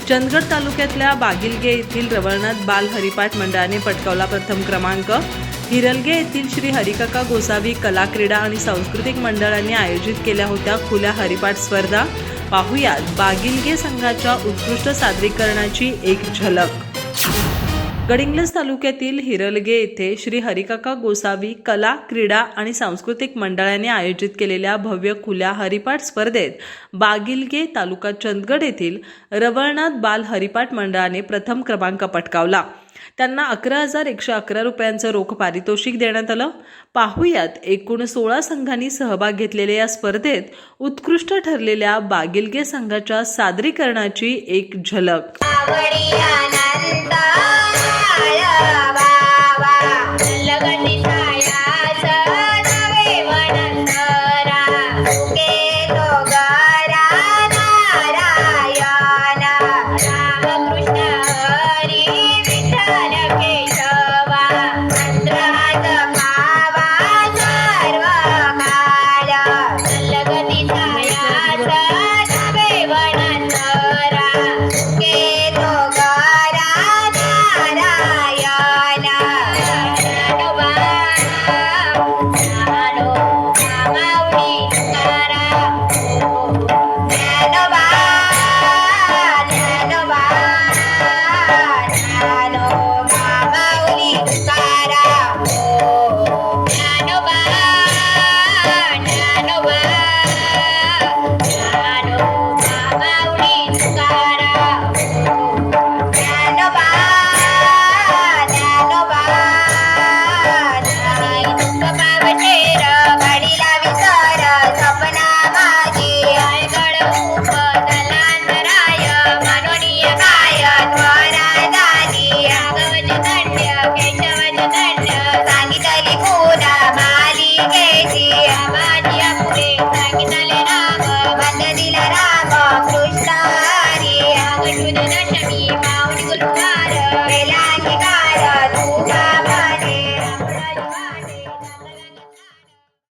चंदगड तालुक्यातल्या बागिलगे येथील रवळनाथ बाल हरिपाठ मंडळाने पटकावला प्रथम क्रमांक। हिरलगे येथील श्री हरिकाका गोसावी कला क्रीडा आणि सांस्कृतिक मंडळाने आयोजित केल्या होत्या खुल्या हरिपाठ स्पर्धा। पाहुयात बागिलगे संघाच्या उत्कृष्ट सादरीकरणाची एक झलक। गडिंग्लज तालुक्यातील हिरलगे येथे श्री हरिकाका गोसावी कला क्रीडा आणि सांस्कृतिक मंडळाने आयोजित केलेल्या भव्य खुल्या हरिपाठ स्पर्धेत बागिलगे तालुका चंदगड येथील रवळनाथ बाल हरिपाठ मंडळाने प्रथम क्रमांक पटकावला। त्यांना 11,111 रुपयांचं रोख पारितोषिक देण्यात आलं। पाहुयात एकूण 16 संघांनी सहभाग घेतलेल्या या स्पर्धेत उत्कृष्ट ठरलेल्या बागिलगे संघाच्या सादरीकरणाची एक झलक।